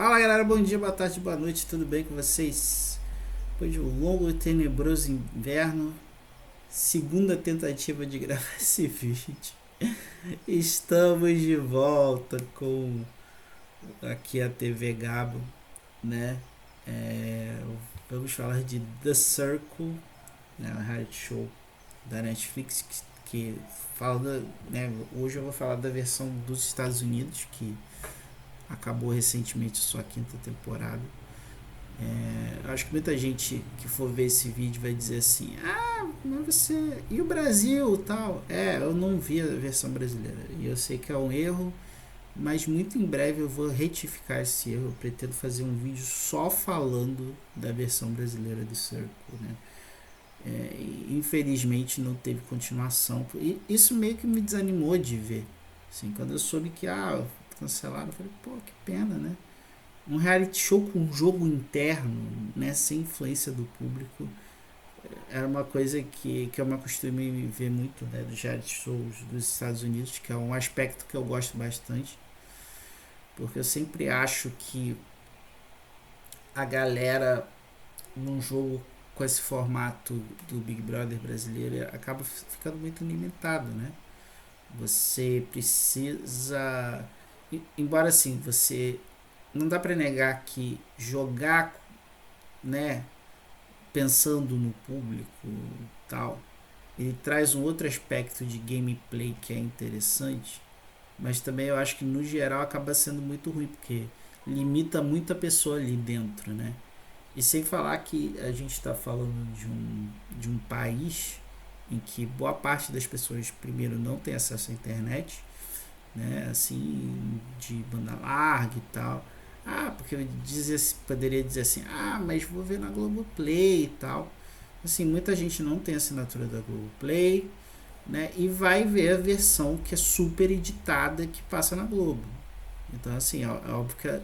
Fala galera, bom dia, boa tarde, boa noite, tudo bem com vocês? Depois de um longo e tenebroso inverno, segunda tentativa de gravar esse vídeo. Estamos de volta com aqui a TV Gabo, né? É, Vamos falar de The Circle, né? Um reality show da Netflix que fala, né? Hoje eu vou falar da versão dos Estados Unidos, que acabou recentemente sua quinta temporada. Acho que muita gente que for ver esse vídeo vai dizer assim: ah, mas você. E o Brasil tal? Eu não vi a versão brasileira. E eu sei que é um erro, mas muito em breve eu vou retificar esse erro. Eu pretendo fazer um vídeo só falando da versão brasileira do Circle, né? Infelizmente não teve continuação. E isso meio que me desanimou de ver. Assim, quando eu soube que cancelaram, eu falei: pô, que pena, né? Um reality show com um jogo interno, né, sem influência do público, era uma coisa que eu me acostumei a ver muito, né, dos reality shows dos Estados Unidos, que é um aspecto que eu gosto bastante, porque eu sempre acho que a galera num jogo com esse formato do Big Brother brasileiro acaba ficando muito limitado, né? Você precisa, embora assim, você não dá para negar que jogar, né, pensando no público e tal, ele traz um outro aspecto de gameplay que é interessante, mas também eu acho que no geral acaba sendo muito ruim, porque limita muita pessoa ali dentro, né? E sem falar que a gente está falando de um país em que boa parte das pessoas, primeiro, não tem acesso à internet, né? Assim, de banda larga e tal. Porque eu poderia dizer assim: mas vou ver na Globoplay e tal. Assim, muita gente não tem assinatura da Globoplay, né? E vai ver a versão que é super editada que passa na Globo. Então, assim, é óbvio que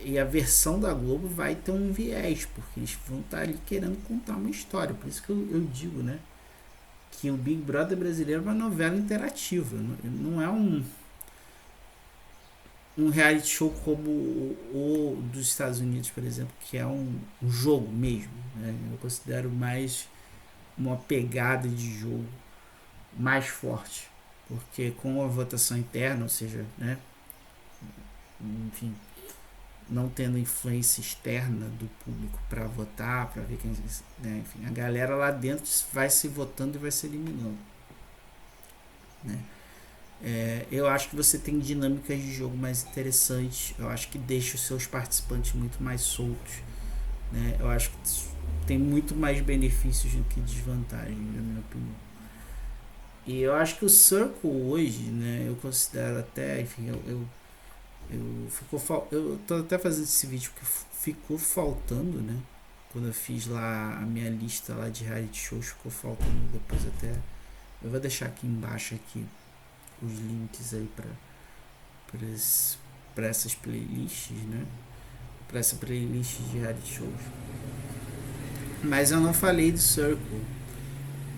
e a versão da Globo vai ter um viés, porque eles vão estar ali querendo contar uma história. Por isso que eu digo, né? Que o Big Brother brasileiro é uma novela interativa. Não é um reality show como o dos Estados Unidos, por exemplo, que é um jogo mesmo, né? Eu considero mais uma pegada de jogo mais forte, porque com a votação interna, ou seja, né, enfim, não tendo influência externa do público para votar, para ver quem, né, enfim, a galera lá dentro vai se votando e vai se eliminando, né? Eu acho que você tem dinâmicas de jogo mais interessantes. Eu acho que deixa os seus participantes muito mais soltos, né? Eu acho que tem muito mais benefícios do que desvantagens, na minha opinião. E eu acho que o Circle hoje, né? Eu considero até, enfim, eu tô até fazendo esse vídeo que ficou faltando, né? Quando eu fiz lá a minha lista lá de reality shows, ficou faltando depois até. Eu vou deixar aqui embaixo aqui os links aí para essas playlists, né? Para essa playlist de reality shows. Mas eu não falei do Circle,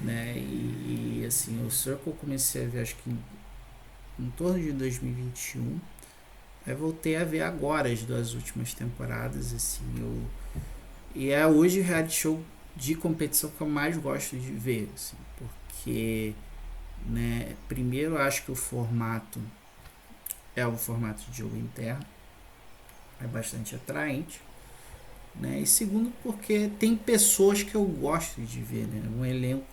né? Assim, o Circle eu comecei a ver acho que em torno de 2021. Aí voltei a ver agora as duas últimas temporadas, assim, e é hoje o reality show de competição que eu mais gosto de ver, assim, porque, né, primeiro eu acho que o formato é um formato de jogo interno, é bastante atraente, né? E segundo porque tem pessoas que eu gosto de ver, né? Um elenco,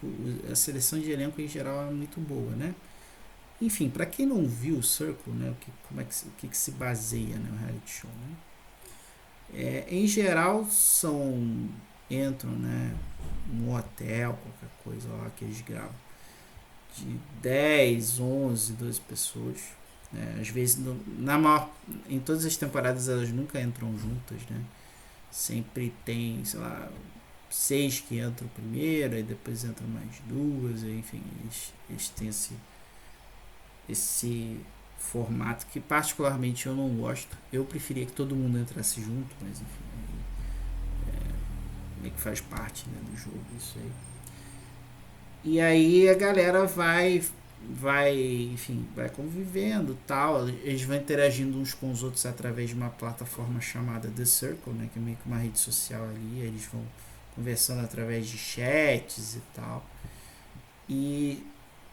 a seleção de elenco em geral é muito boa, né? Enfim, para quem não viu o Circle, né, que se baseia, né, o reality show, né? Em geral entram, né, no hotel, qualquer coisa lá que eles gravam, de 10, 11, 12 pessoas, né? Às vezes em todas as temporadas elas nunca entram juntas, né? Sempre tem, sei lá, 6 que entram primeiro, e depois entram mais duas, enfim, eles têm esse formato que particularmente eu não gosto. Eu preferia que todo mundo entrasse junto, mas enfim, meio que faz parte, né, do jogo isso aí. E aí a galera vai enfim, vai convivendo, tal. Eles vão interagindo uns com os outros através de uma plataforma chamada The Circle, né, que é meio que uma rede social ali. Eles vão conversando através de chats e tal. E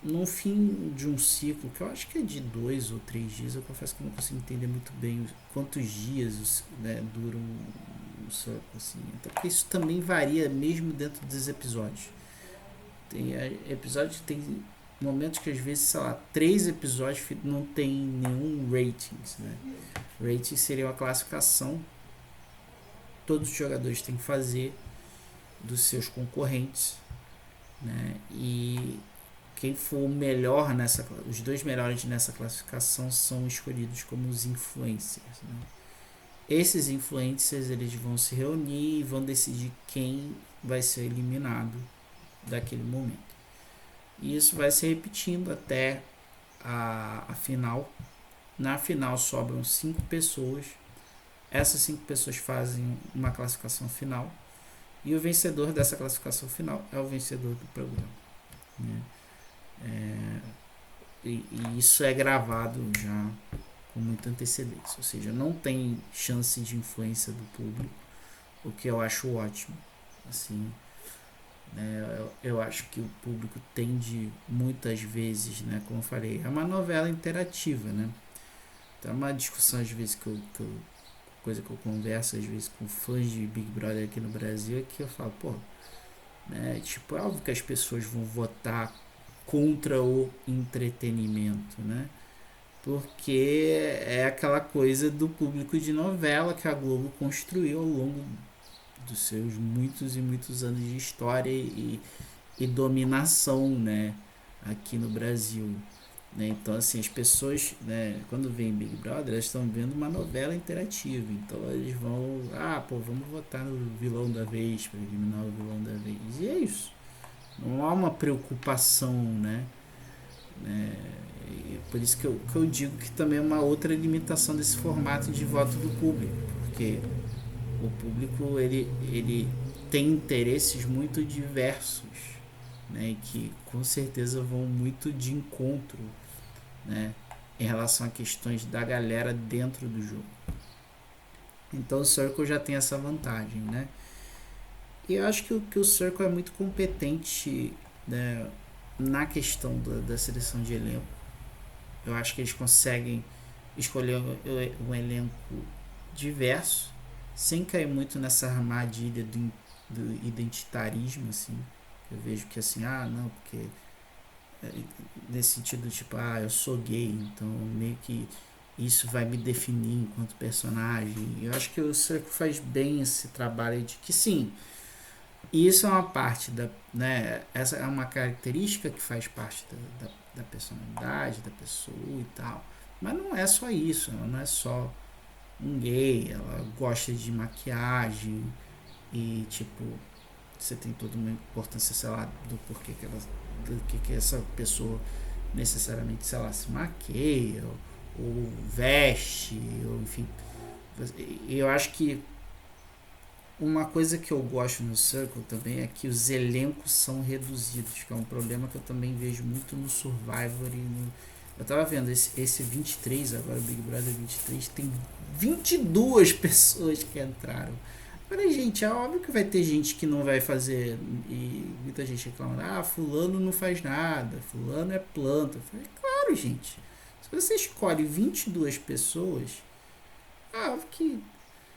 no fim de um ciclo, que eu acho que é de 2 ou 3 dias, eu confesso que eu não consigo entender muito bem quantos dias, né, duram o Circle, assim. Até porque isso também varia mesmo dentro dos episódios. Tem episódios que tem momentos que às vezes, sei lá, 3 episódios não tem nenhum ratings, né? Rating seria uma classificação que todos os jogadores têm que fazer dos seus concorrentes, né? E quem for o melhor os 2 melhores nessa classificação são escolhidos como os influencers, né? Esses influencers eles vão se reunir e vão decidir quem vai ser eliminado daquele momento. E isso vai se repetindo até a final. Na final sobram 5 pessoas. Essas 5 pessoas fazem uma classificação final. E o vencedor dessa classificação final é o vencedor do programa, né? E isso é gravado já com muita antecedência. Ou seja, não tem chance de influência do público, o que eu acho ótimo. Assim, né, eu acho que o público tende muitas vezes, né, como eu falei, é uma novela interativa, né? Então é uma discussão às vezes coisa que eu converso às vezes com fãs de Big Brother aqui no Brasil, é que eu falo, pô, né, tipo, é óbvio que as pessoas vão votar contra o entretenimento, né? Porque é aquela coisa do público de novela que a Globo construiu ao longo dos seus muitos e muitos anos de história e dominação, né, aqui no Brasil, né? Então, assim, as pessoas, né, quando veem Big Brother, elas estão vendo uma novela interativa. Então, eles vão, pô, vamos votar no vilão da vez para eliminar o vilão da vez. E é isso. Não há uma preocupação, né? Por isso que eu digo que também é uma outra limitação desse formato de voto do público, porque o público ele tem interesses muito diversos, né, e que com certeza vão muito de encontro, né, em relação a questões da galera dentro do jogo. Então o Circle já tem essa vantagem, né? E eu acho que o Circle é muito competente, né, na questão da seleção de elenco. Eu acho que eles conseguem escolher um elenco diverso, sem cair muito nessa armadilha do identitarismo, assim. Eu vejo que assim, não, porque nesse sentido, tipo, eu sou gay, então meio que isso vai me definir enquanto personagem. Eu acho que o Circo faz bem esse trabalho de que sim, isso é uma parte da, né, essa é uma característica que faz parte da personalidade da pessoa e tal, mas não é só isso, ela não é só um gay, ela gosta de maquiagem e tipo, você tem toda uma importância, sei lá, do porquê que essa pessoa necessariamente, sei lá, se maqueia ou veste, ou enfim. Eu acho que uma coisa que eu gosto no Circle também é que os elencos são reduzidos, que é um problema que eu também vejo muito no Survivor e no... Eu tava vendo esse 23, agora o Big Brother 23, tem 22 pessoas que entraram. Falei, gente, é óbvio que vai ter gente que não vai fazer, e muita gente reclama, fulano não faz nada, fulano é planta. Eu falei, claro, gente, se você escolhe 22 pessoas, óbvio que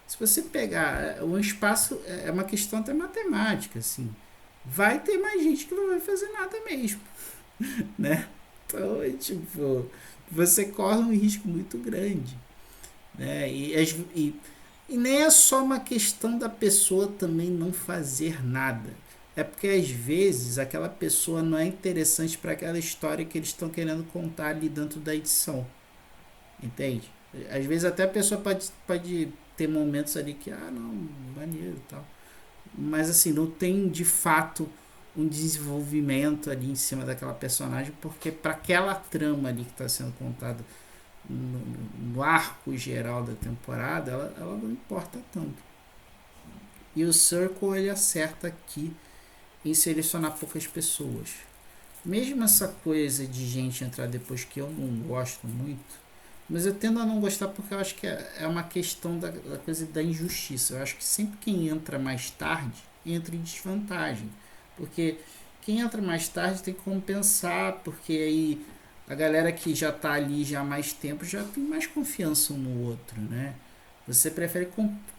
se você pegar um espaço, é uma questão até matemática, assim, vai ter mais gente que não vai fazer nada mesmo, né? Então, tipo, você corre um risco muito grande, né? E nem é só uma questão da pessoa também não fazer nada. É porque às vezes aquela pessoa não é interessante para aquela história que eles estão querendo contar ali dentro da edição. Entende? Às vezes até a pessoa pode ter momentos ali que, não, maneiro e tal. Mas assim, não tem de fato um desenvolvimento ali em cima daquela personagem, porque para aquela trama ali que está sendo contada no arco geral da temporada, ela não importa tanto. E o Circle ele acerta aqui em selecionar poucas pessoas. mesmo essa coisa de gente entrar depois que eu não gosto muito, mas eu tendo a não gostar porque eu acho que é uma questão da coisa da injustiça. Eu acho que sempre quem entra mais tarde entra em desvantagem. Porque quem entra mais tarde tem que compensar, porque aí a galera que já tá ali já há mais tempo já tem mais confiança um no outro, né? Você prefere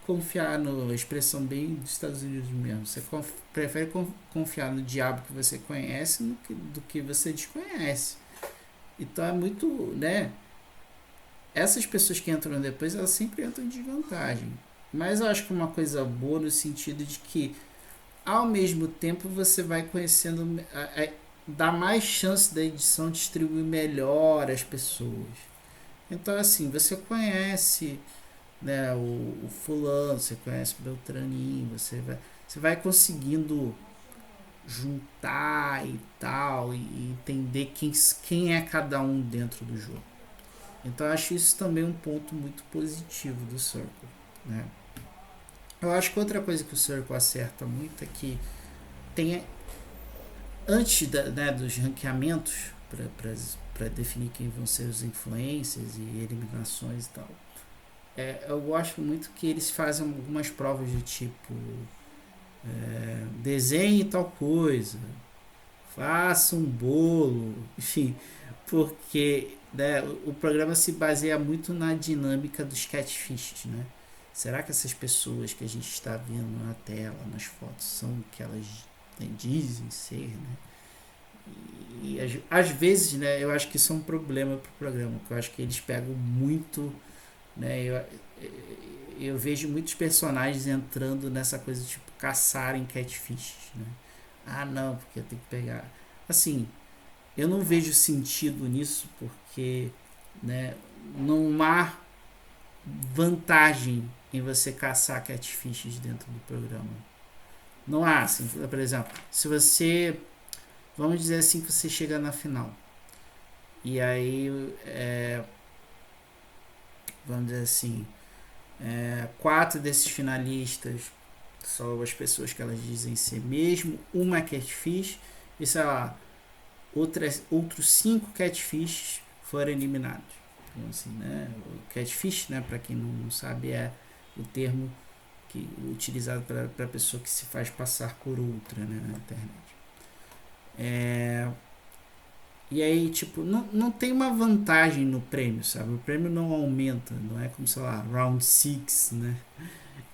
confiar no expressão bem dos Estados Unidos mesmo. Você prefere confiar no diabo que você conhece do que você desconhece. Então é muito, né? Essas pessoas que entram depois, elas sempre entram em desvantagem. Mas eu acho que é uma coisa boa no sentido de que, ao mesmo tempo, você vai conhecendo, dá mais chance da edição distribuir melhor as pessoas. Então, assim, você conhece, né, o fulano, você conhece o Beltraninho, você vai conseguindo juntar e tal, e entender quem é cada um dentro do jogo. Então eu acho isso também um ponto muito positivo do Circle, né? Eu acho que outra coisa que o Circle acerta muito é que tem antes né, dos ranqueamentos para definir quem vão ser os influencers e eliminações e tal. Eu gosto muito que eles fazem algumas provas de tipo desenhe tal coisa, faça um bolo, enfim, porque né, o programa se baseia muito na dinâmica dos catfishes, né? Será que essas pessoas que a gente está vendo na tela, nas fotos, são o que elas né, dizem ser, né? E às vezes, né, eu acho que isso é um problema pro programa, porque eu acho que eles pegam muito, né? Eu vejo muitos personagens entrando nessa coisa de tipo caçarem catfishes, né? Ah, não, porque eu tenho que pegar. Assim, eu não vejo sentido nisso porque né, não há vantagem em você caçar catfishes dentro do programa. Não há, assim, por exemplo, se você, vamos dizer assim, que você chega na final e aí, vamos dizer assim, quatro desses finalistas são as pessoas que elas dizem ser mesmo, uma catfish e sei lá, outros cinco catfishes foram eliminados. Então, assim, né? O catfish, né, para quem não sabe, é o termo utilizado para a pessoa que se faz passar por outra né, na internet. E aí, tipo, não tem uma vantagem no prêmio, sabe? O prêmio não aumenta, não é como, sei lá, round 6, né?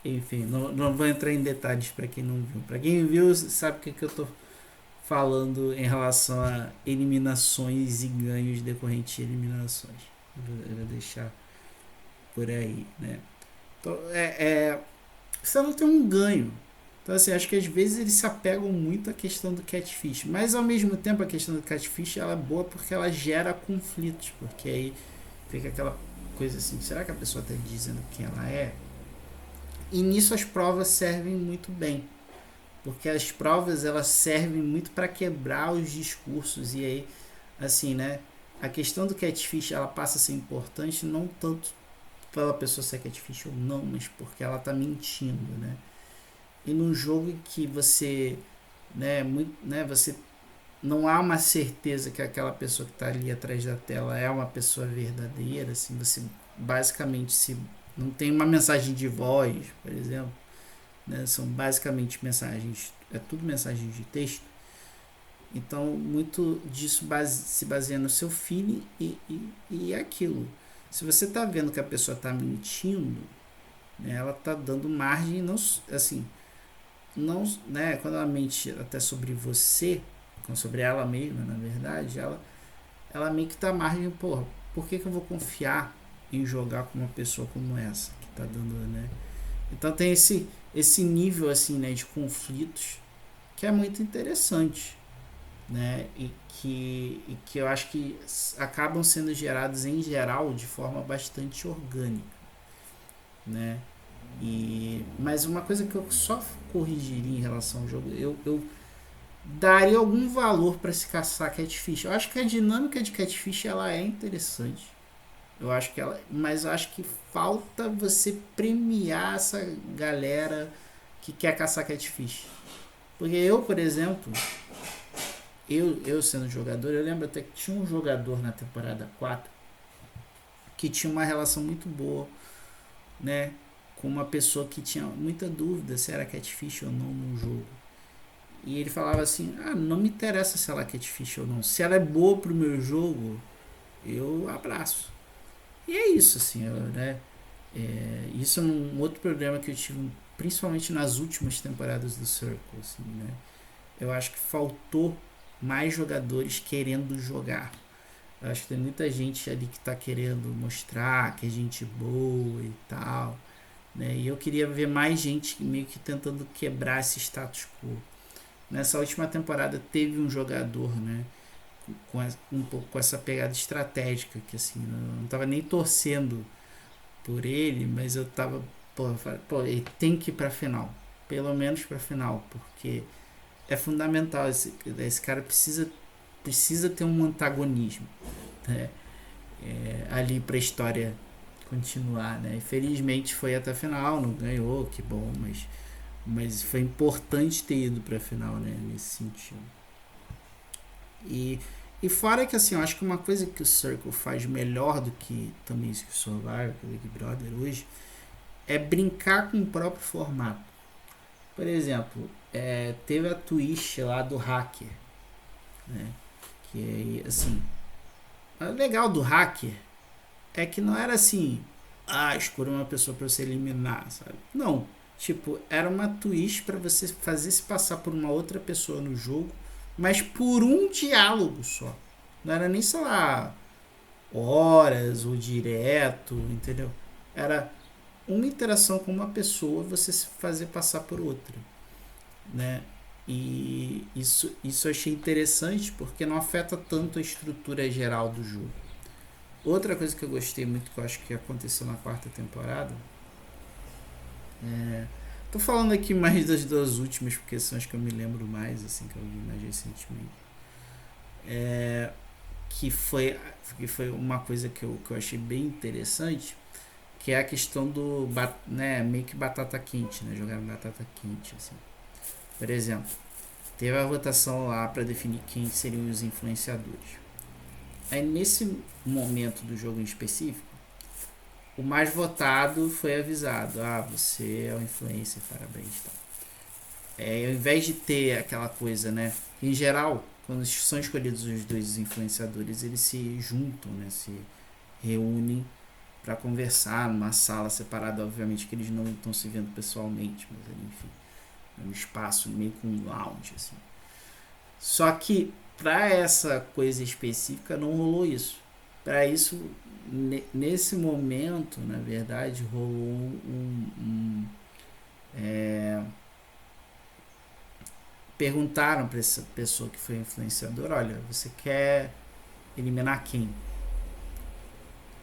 Enfim, não vou entrar em detalhes para quem não viu. Para quem viu, sabe o que eu tô falando em relação a eliminações e ganhos decorrentes de eliminações. Eu vou deixar por aí, né? Então, você não tem um ganho. Então, assim, acho que às vezes eles se apegam muito à questão do catfish. Mas, ao mesmo tempo, a questão do catfish ela é boa porque ela gera conflitos. Porque aí fica aquela coisa assim, será que a pessoa está dizendo quem ela é? E nisso as provas servem muito bem. Porque as provas elas servem muito para quebrar os discursos e aí assim né a questão do catfish ela passa a ser importante não tanto pela pessoa ser catfish ou não mas porque ela tá mentindo né e num jogo em que você você não há uma certeza que aquela pessoa que está ali atrás da tela é uma pessoa verdadeira assim você basicamente se não tem uma mensagem de voz por exemplo né? São basicamente mensagens, é tudo mensagem de texto. Então, muito disso se baseia no seu feeling e é aquilo. Se você está vendo que a pessoa está mentindo, né, ela está dando margem, não, assim, não, né, quando ela mente até sobre você, sobre ela mesma, na verdade, ela meio que está margem, porra, por que eu vou confiar em jogar com uma pessoa como essa que está dando, né? Então tem esse nível assim, né, de conflitos que é muito interessante, né, e que eu acho que acabam sendo gerados em geral de forma bastante orgânica, né? Mas uma coisa que eu só corrigiria em relação ao jogo, eu daria algum valor para se caçar catfish. Eu acho que a dinâmica de catfish ela é interessante. Eu acho que ela, mas eu acho que falta você premiar essa galera que quer caçar catfish. Porque eu, por exemplo, eu sendo jogador, eu lembro até que tinha um jogador na temporada 4 que tinha uma relação muito boa, né, com uma pessoa que tinha muita dúvida se era catfish ou não no jogo. E ele falava assim: ah, não me interessa se ela é catfish ou não. Se ela é boa pro meu jogo, eu abraço. E é isso, assim, né? Isso é um outro problema que eu tive, principalmente nas últimas temporadas do Circle, assim, né? Eu acho que faltou mais jogadores querendo jogar. Eu acho que tem muita gente ali que tá querendo mostrar que é gente boa e tal, né? E eu queria ver mais gente meio que tentando quebrar esse status quo. Nessa última temporada teve um jogador, né, um pouco com essa pegada estratégica, que assim, eu não tava nem torcendo por ele, mas eu tava, pô, ele tem que ir pra final, pelo menos pra final, porque é fundamental, esse cara precisa ter um antagonismo, né, ali pra história continuar, né, infelizmente foi até a final, não ganhou, que bom, mas foi importante ter ido pra final, né, nesse sentido. E, e fora que assim, eu acho que uma coisa que o Circle faz melhor do que também isso que o Survivor, que o Big Brother hoje, é brincar com o próprio formato. Por exemplo, teve a twist lá do hacker, né? Que assim, o legal do hacker é que não era assim, escolha uma pessoa para você eliminar, sabe? Não, tipo, era uma twist para você fazer se passar por uma outra pessoa no jogo, mas por um diálogo só. Não era nem, sei lá, horas ou direto, entendeu? Era uma interação com uma pessoa, você se fazer passar por outra, né? E isso eu achei interessante porque não afeta tanto a estrutura geral do jogo. Outra coisa que eu gostei muito, que eu acho que aconteceu na quarta temporada, é, tô falando aqui mais das duas últimas porque são as que eu me lembro mais, assim, que eu vi mais recentemente, é, que foi uma coisa que eu achei bem interessante, que é a questão do, né, meio que batata quente, né, jogar batata quente, assim. Por exemplo, teve a votação lá para definir quem seriam os influenciadores. Aí nesse momento do jogo em específico, o mais votado foi avisado: ah, você é um influencer, parabéns, tal. Ao invés de ter aquela coisa, né, em geral, quando são escolhidos os dois influenciadores, eles se juntam, né, se reúnem para conversar numa sala separada, obviamente que eles não estão se vendo pessoalmente, mas enfim, é um espaço meio com um lounge, assim. Só que para essa coisa específica não rolou isso. Para isso, nesse momento, na verdade, rolou é, perguntaram para essa pessoa que foi influenciadora: olha, você quer eliminar quem?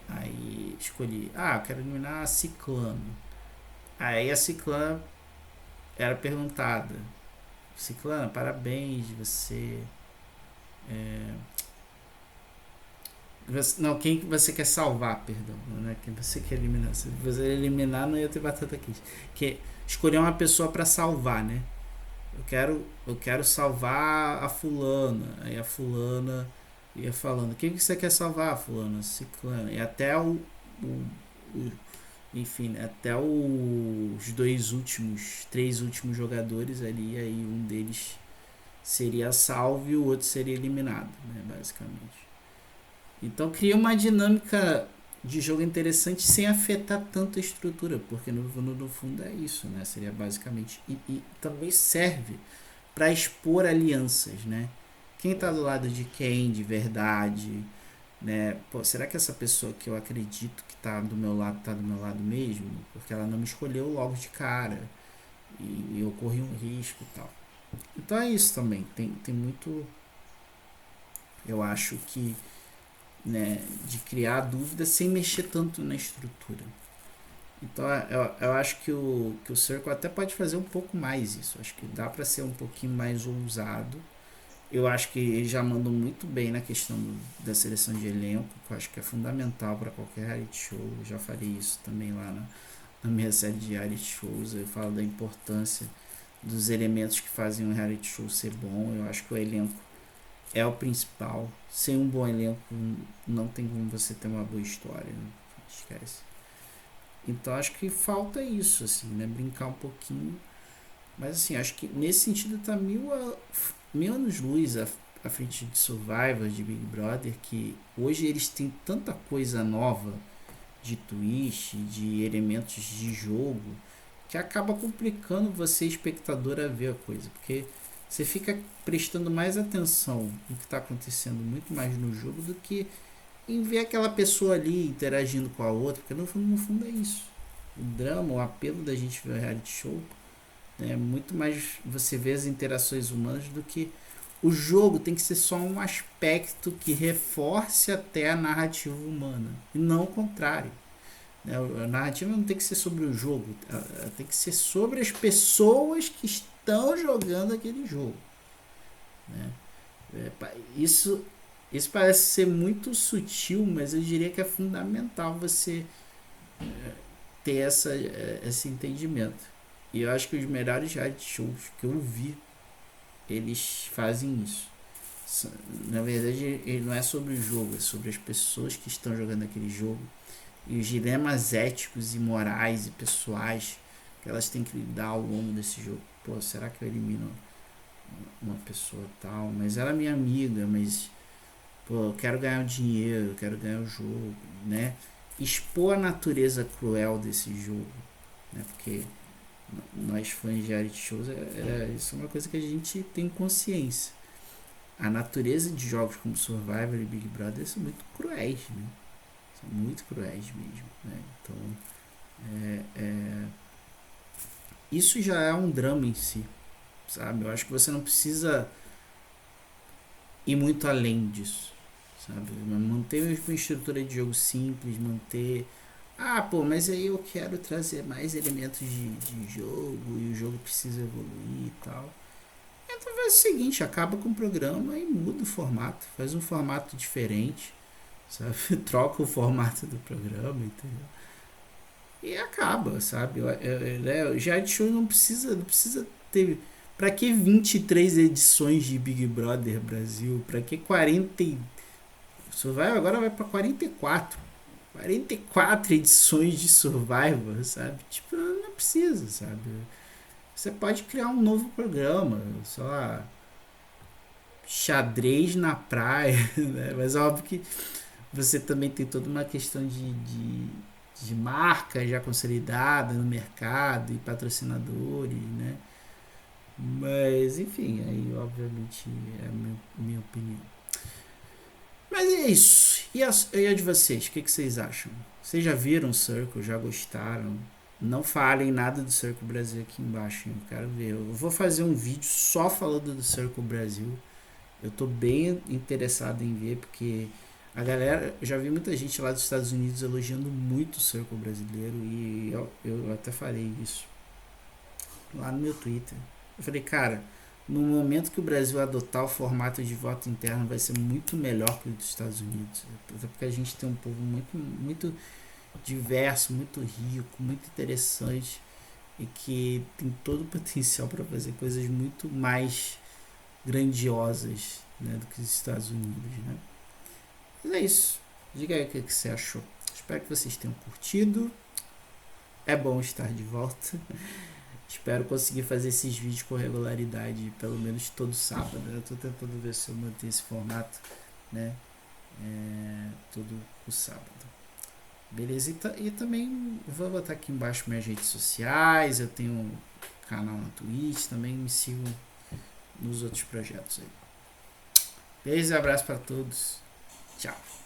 Aí escolhi: eu quero eliminar a Ciclano. Aí a Ciclana era perguntada: Ciclana, parabéns, é, não, quem você quer salvar, perdão, não é quem você quer eliminar. Se você eliminar, não ia ter batata quente. Que escolher uma pessoa para salvar, né? Eu quero salvar a fulana. Aí a fulana ia falando: quem que você quer salvar, fulana? Ciclana. E até o enfim, né, até os três últimos jogadores ali, aí um deles seria salvo e o outro seria eliminado, né, basicamente. Então cria uma dinâmica de jogo interessante sem afetar tanto a estrutura, porque no fundo é isso, né? Seria basicamente. E também serve para expor alianças, né? Quem tá do lado de quem de verdade, né? Pô, será que essa pessoa que eu acredito que tá do meu lado mesmo? Porque ela não me escolheu logo de cara e eu corri um risco e tal. Então é isso também. Tem muito, eu acho que, né, de criar dúvidas sem mexer tanto na estrutura. Então eu acho que o Circle até pode fazer um pouco mais isso. Acho que dá para ser um pouquinho mais ousado. Eu acho que eles já mandam muito bem na questão da seleção de elenco, que eu acho que é fundamental para qualquer reality show. Eu já falei isso também lá na minha série de reality shows. Eu falo da importância dos elementos que fazem um reality show ser bom. Eu acho que o elenco é o principal. Sem um bom elenco, não tem como você ter uma boa história, né? Esquece. Então acho que falta isso, assim, né? Brincar um pouquinho. Mas assim, acho que nesse sentido tá mil anos luz à frente de Survivor, de Big Brother, que hoje eles têm tanta coisa nova de twist, de elementos de jogo, que acaba complicando você, espectador, a ver a coisa. Porque você fica prestando mais atenção no que está acontecendo muito mais no jogo do que em ver aquela pessoa ali interagindo com a outra, porque no fundo é isso. O drama, o apelo da gente ver o reality show é muito mais você ver as interações humanas do que o jogo tem que ser só um aspecto que reforce até a narrativa humana e não o contrário, né? A narrativa não tem que ser sobre o jogo, ela tem que ser sobre as pessoas que estão jogando aquele jogo, né? Isso, isso parece ser muito sutil, mas eu diria que é fundamental você ter esse entendimento. E eu acho que os melhores reality shows que eu vi, eles fazem isso. Na verdade, ele não é sobre o jogo, é sobre as pessoas que estão jogando aquele jogo e os dilemas éticos e morais e pessoais que elas têm que lidar ao longo desse jogo. Pô, será que eu elimino uma pessoa tal? Mas ela é minha amiga, mas pô, eu quero ganhar o dinheiro, eu quero ganhar o jogo, né? Expor a natureza cruel desse jogo, né? Porque nós fãs de reality shows, isso é uma coisa que a gente tem consciência. A natureza de jogos como Survivor e Big Brother são muito cruéis, né? São muito cruéis mesmo, né? Então, isso já é um drama em si, sabe? Eu acho que você não precisa ir muito além disso, sabe? Manter uma estrutura de jogo simples, manter... Ah, pô, mas aí eu quero trazer mais elementos de jogo e o jogo precisa evoluir e tal. Então faz o seguinte, acaba com o programa e muda o formato, faz um formato diferente, sabe? Troca o formato do programa, entendeu? E acaba, sabe? Já de show não precisa ter. Pra que 23 edições de Big Brother Brasil? Pra que 40. Survivor agora vai pra 44. 44 edições de Survivor, sabe? Tipo, não precisa, sabe? Você pode criar um novo programa, sei lá, xadrez na praia, né? Mas é óbvio que você também tem toda uma questão de marca já consolidada no mercado e patrocinadores, né? Mas, enfim, aí obviamente é a minha opinião. Mas é isso. E a de vocês? O que vocês acham? Vocês já viram o Circle? Já gostaram? Não falem nada do Circle Brasil aqui embaixo, hein? Eu quero ver. Eu vou fazer um vídeo só falando do Circle Brasil. Eu tô bem interessado em ver, porque a galera, eu já vi muita gente lá dos Estados Unidos elogiando muito o Circle brasileiro e eu até falei isso lá no meu Twitter. Eu falei, cara, no momento que o Brasil adotar o formato de voto interno vai ser muito melhor que o dos Estados Unidos. Até porque a gente tem um povo muito, muito diverso, muito rico, muito interessante e que tem todo o potencial para fazer coisas muito mais grandiosas, né, do que os Estados Unidos, né? Mas é isso. Diga aí o que você achou. Espero que vocês tenham curtido. É bom estar de volta. Espero conseguir fazer esses vídeos com regularidade, pelo menos todo sábado. Eu estou tentando ver se eu manter esse formato, né? Todo o sábado. Beleza? E também vou botar aqui embaixo minhas redes sociais. Eu tenho um canal na Twitch. Também me sigam nos outros projetos aí. Beijo e abraço para todos. Tchau.